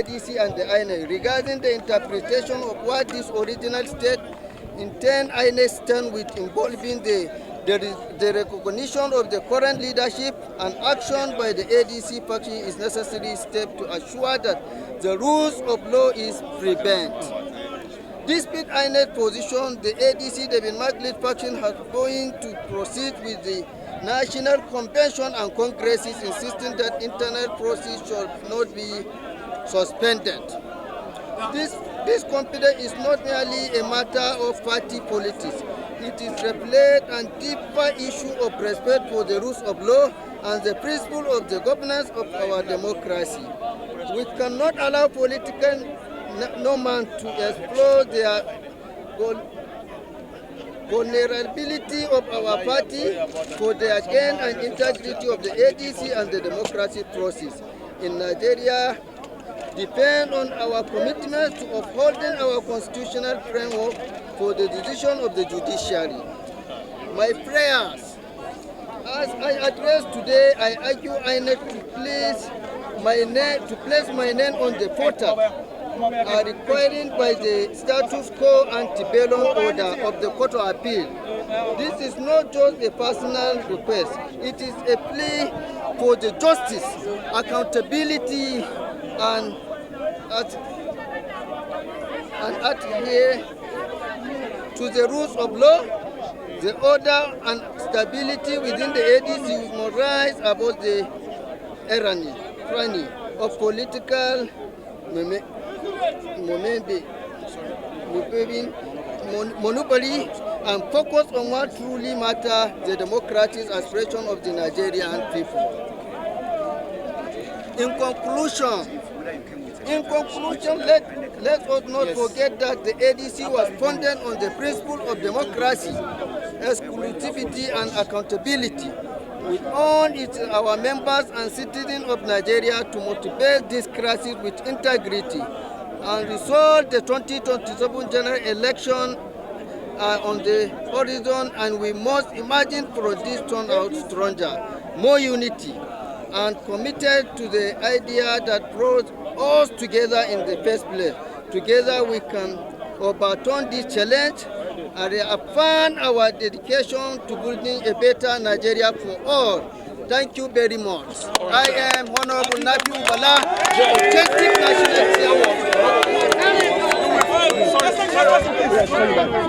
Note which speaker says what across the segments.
Speaker 1: ADC and the INEC regarding the interpretation of what this original state intend INEC stand with involving the recognition of the current leadership and action by the ADC faction is necessary step to assure that the rules of law is preserved. Despite INEC position, the ADC, the Margaret faction, has going to proceed with the National Convention and Congresses, insisting that internal process should not be suspended. This confidence is not merely a matter of party politics. It is reflect and deeper issue of respect for the rules of law and the principle of the governance of our democracy. We cannot allow political no-man to explore their vulnerability of our party for the gain and integrity of the ADC and the democratic process in Nigeria depend on our commitment to upholding our constitutional framework for the decision of the judiciary. My prayers, as I address today, I argue INEC to place my name on the portal are required by the status quo antebellum order of the Court of Appeal. This is not just a personal request. It is a plea for the justice, accountability, and adhere to the rules of law, the order and stability within the ADC must rise above the tyranny of political monopoly and focus on what truly matters, the democratic aspiration of the Nigerian people. In conclusion, let us not forget that the ADC was founded on the principle of democracy, exclusivity, and accountability. We urge our members and citizens of Nigeria to motivate this crisis with integrity and resolve the 2027 general election on the horizon, and we must imagine from this turnout stronger, more unity, and committed to the idea that brought us together in the first place. Together we can overturn this challenge and affirm our dedication to building a better Nigeria for all. Thank you very much. I am Honorable Nafiu Bala, the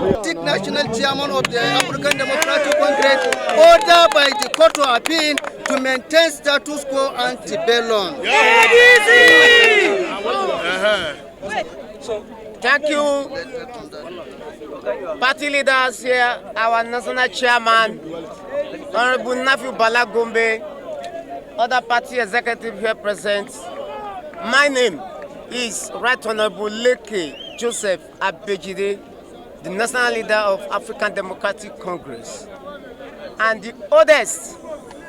Speaker 1: authentic national chairman of the African Democratic Congress, ordered by the Court of Appeal to maintain status quo antebellum.
Speaker 2: Thank you, party leaders here, our national chairman, Honorable Nafiu Bala Gombe, other party executive here present. My name is Right Honorable Leke Abejide, the national leader of African Democratic Congress, and the oldest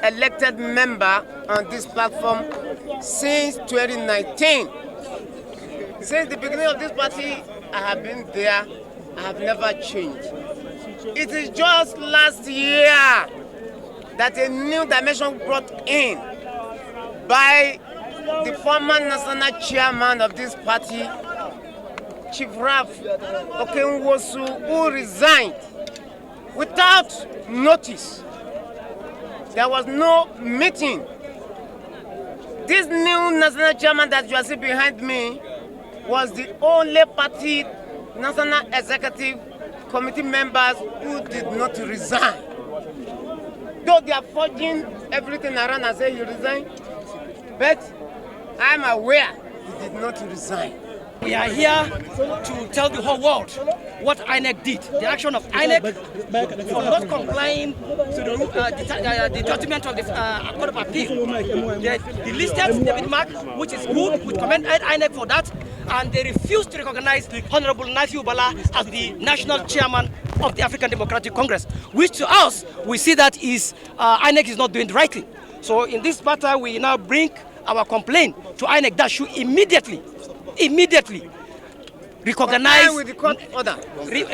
Speaker 2: elected member on this platform since 2019. Since the beginning of this party, I have been there. I have never changed. It is just last year that a new dimension brought in by the former national chairman of this party, Chief Raf Okenwosu, who resigned without notice. There was no meeting. This new national chairman that you are seeing behind me was the only party national executive committee members who did not resign. Though they are forging everything around and say he resigned, but I'm aware he did not resign.
Speaker 3: We are here to tell the whole world what INEC did. The action of INEC for not complying to the judgment of the Court of Appeal. They listed David Mark, which is good. We commend INEC for that. And they refused to recognize Honorable Nafiu Bala as the national chairman of the African Democratic Congress, which to us, we see that is INEC is not doing it rightly. So in this matter, we now bring our complaint to INEC that should immediately recognize
Speaker 2: with the court order.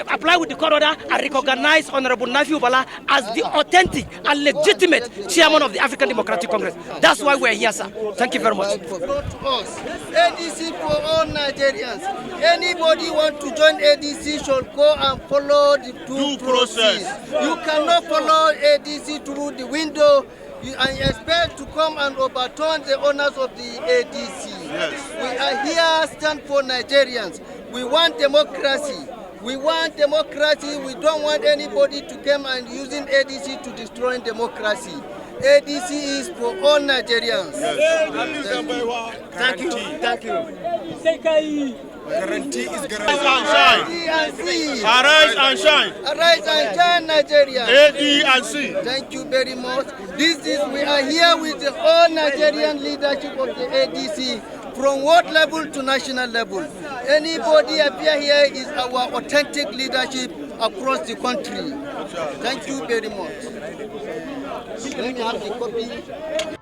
Speaker 3: Apply with the court order and recognize Honorable Nafiu Bala as the authentic and legitimate chairman of the African Democratic Congress. That's why we're here, sir. Thank you very much.
Speaker 1: ADC for all Nigerians. Anybody want to join ADC should go and follow the due process. You cannot follow ADC through the window and expect to come and overturn the owners of the ADC. Yes. We are here stand for Nigerians. We want democracy. We want democracy. We don't want anybody to come and using ADC to destroy democracy. ADC is for all Nigerians.
Speaker 4: Yes.
Speaker 2: Thank you. Thank you.
Speaker 4: Guarantee is guarantee. Arise and shine.
Speaker 1: Arise and shine, Nigeria.
Speaker 4: ADC.
Speaker 1: Thank you very much. We are here with the all Nigerian leadership of the ADC from world level to national level. Anybody appear here is our authentic leadership across the country. Thank you very much. Let me have the copy.